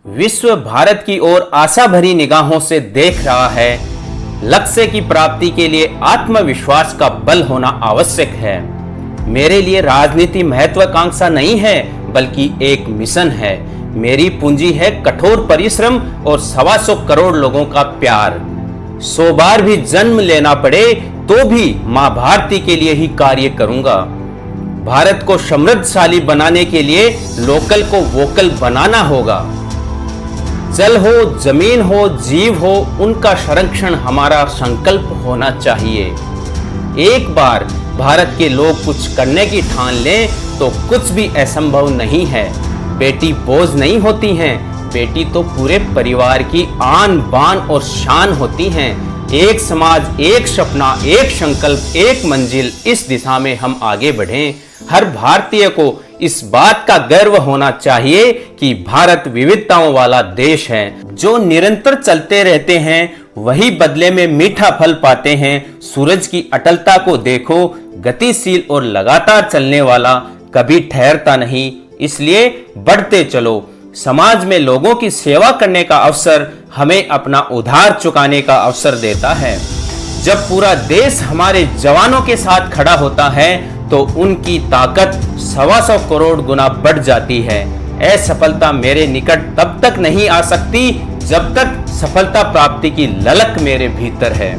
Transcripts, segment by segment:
विश्व भारत की ओर आशा भरी निगाहों से देख रहा है। लक्ष्य की प्राप्ति के लिए आत्मविश्वास का बल होना आवश्यक है। मेरे लिए राजनीति महत्वाकांक्षा नहीं है, बल्कि एक मिशन है। मेरी पूंजी है कठोर परिश्रम और 125 करोड़ लोगों का प्यार। 100 बार भी जन्म लेना पड़े तो भी मां भारती के लिए ही कार्य करूंगा। भारत को समृद्धशाली बनाने के लिए लोकल को वोकल बनाना होगा। जल हो, जमीन हो, जीव हो, उनका संरक्षण हमारा संकल्प होना चाहिए। एक बार भारत के लोग कुछ करने की ठान लें तो कुछ भी असंभव नहीं है। बेटी बोझ नहीं होती हैं, बेटी तो पूरे परिवार की आन बान और शान होती हैं। एक समाज, एक सपना, एक संकल्प, एक मंजिल, इस दिशा में हम आगे बढ़ें। हर भारतीय को इस बात का गर्व होना चाहिए कि भारत विविधताओं वाला देश है। जो निरंतर चलते रहते हैं वही बदले में मीठा फल पाते हैं। सूरज की अटलता को देखो, गतिशील और लगातार चलने वाला कभी ठहरता नहीं। इसलिए बढ़ते चलो। समाज में लोगों की सेवा करने का अवसर हमें अपना उधार चुकाने का अवसर देता है। जब पूरा देश हमारे जवानों के साथ खड़ा होता है तो उनकी ताकत 125 करोड़ गुना बढ़ जाती है। असफलता मेरे निकट तब तक नहीं आ सकती जब तक सफलता प्राप्ति की ललक मेरे भीतर है।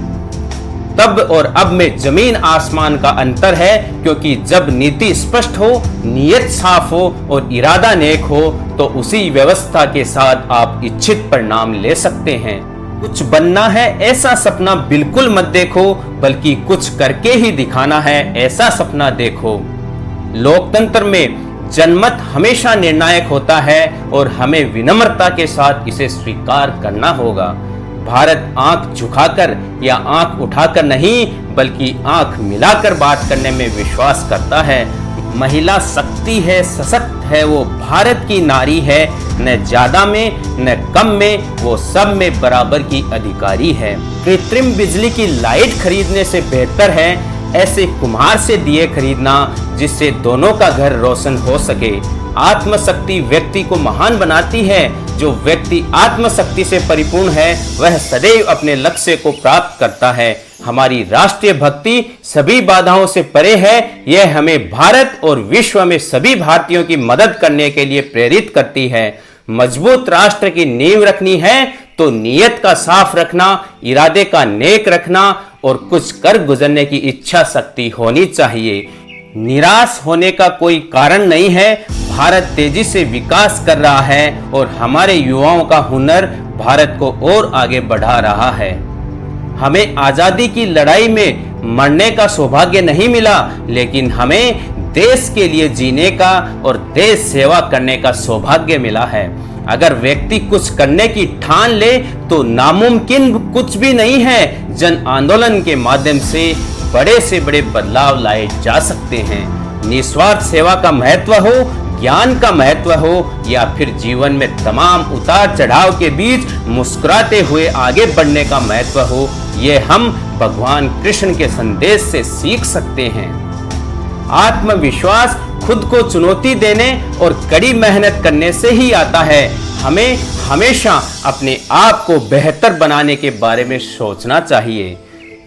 तब और अब में जमीन आसमान का अंतर है, क्योंकि जब नीति स्पष्ट हो, नियत साफ हो और इरादा नेक हो तो उसी व्यवस्था के साथ आप इच्छित परिणाम ले सकते हैं। कुछ बनना है ऐसा सपना बिल्कुल मत देखो, बल्कि कुछ करके ही दिखाना है ऐसा सपना देखो। लोकतंत्र में जनमत हमेशा निर्णायक होता है और हमें विनम्रता के साथ इसे स्वीकार करना होगा। भारत आंख झुकाकर या आंख उठाकर नहीं, बल्कि आंख मिलाकर बात करने में विश्वास करता है। महिला शक्ति है, सशक्त है, वो भारत की नारी है। न ज्यादा में न कम में, वो सब में बराबर की अधिकारी है। कृत्रिम बिजली की लाइट खरीदने से बेहतर है ऐसे कुम्हार से दिए खरीदना जिससे दोनों का घर रोशन हो सके। आत्मशक्ति व्यक्ति को महान बनाती है। जो व्यक्ति आत्मशक्ति से परिपूर्ण है वह सदैव अपने लक्ष्य को प्राप्त करता है। हमारी राष्ट्रीय भक्ति सभी बाधाओं से परे है। यह हमें भारत और विश्व में सभी भारतीयों की मदद करने के लिए प्रेरित करती है। मजबूत राष्ट्र की नींव रखनी है तो नियत का साफ रखना, इरादे का नेक रखना और कुछ कर गुजरने की इच्छा शक्ति होनी चाहिए। निराश होने का कोई कारण नहीं है। भारत तेजी से विकास कर रहा है और हमारे युवाओं का हुनर भारत को और आगे बढ़ा रहा है। हमें आजादी की लड़ाई में मरने का सौभाग्य नहीं मिला, लेकिन हमें देश के लिए जीने का और देश सेवा करने का सौभाग्य मिला है। अगर व्यक्ति कुछ करने की ठान ले तो नामुमकिन कुछ भी नहीं है। जन आंदोलन के माध्यम से बड़े से बड़े बदलाव लाए जा सकते हैं। निस्वार्थ सेवा का महत्व हो, ज्ञान का महत्व हो या फिर जीवन में तमाम उतार चढ़ाव के बीच मुस्कुराते हुए आगे बढ़ने का महत्व हो, ये हम भगवान कृष्ण के संदेश से सीख सकते हैं। आत्मविश्वास खुद को चुनौती देने और कड़ी मेहनत करने से ही आता है। हमें हमेशा अपने आप को बेहतर बनाने के बारे में सोचना चाहिए।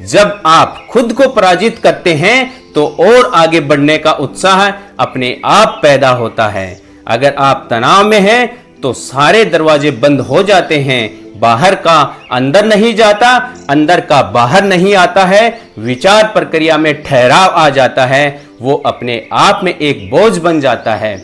जब आप खुद को पराजित करते हैं तो और आगे बढ़ने का उत्साह अपने आप पैदा होता है। अगर आप तनाव में हैं तो सारे दरवाजे बंद हो जाते हैं। बाहर का अंदर नहीं जाता, अंदर का बाहर नहीं आता है। विचार प्रक्रिया में ठहराव आ जाता है, वो अपने आप में एक बोझ बन जाता है।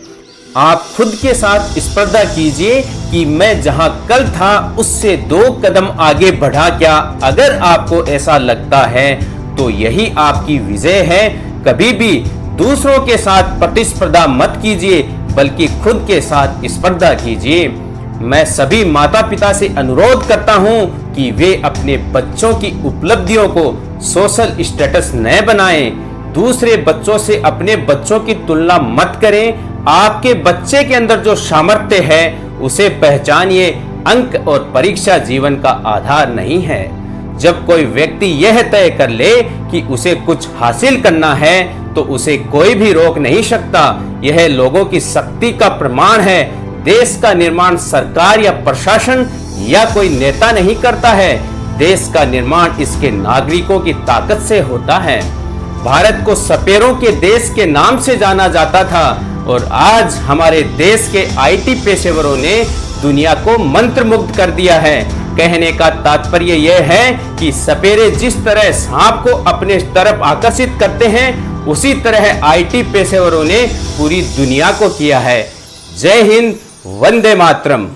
आप खुद के साथ स्पर्धा कीजिए कि मैं जहां कल था उससे 2 कदम आगे बढ़ा क्या। अगर आपको ऐसा लगता है तो यही आपकी विजय है। कभी भी दूसरों के साथ प्रतिस्पर्धा मत कीजिए, बल्कि खुद के साथ स्पर्धा कीजिए। मैं सभी माता पिता से अनुरोध करता हूं कि वे अपने बच्चों की उपलब्धियों को सोशल स्टेटस न बनाएं। दूसरे बच्चों से अपने बच्चों की तुलना मत करें। आपके बच्चे के अंदर जो सामर्थ्य है उसे पहचानिए। अंक और परीक्षा जीवन का आधार नहीं है। जब कोई व्यक्ति यह तय कर ले कि उसे कुछ हासिल करना है तो उसे कोई भी रोक नहीं सकता। यह लोगों की शक्ति का प्रमाण है। देश का निर्माण सरकार या प्रशासन या कोई नेता नहीं करता है। देश का निर्माण इसके नागरिकों की ताकत से होता है। भारत को सपेरों के देश के नाम से जाना जाता था और आज हमारे देश के आईटी पेशेवरों ने दुनिया को मंत्रमुग्ध कर दिया है। कहने का तात्पर्य यह है कि सपेरे जिस तरह सांप को अपने तरफ आकर्षित करते हैं, उसी तरह आईटी पेशेवरों ने पूरी दुनिया को किया है। जय हिंद, वंदे मातरम।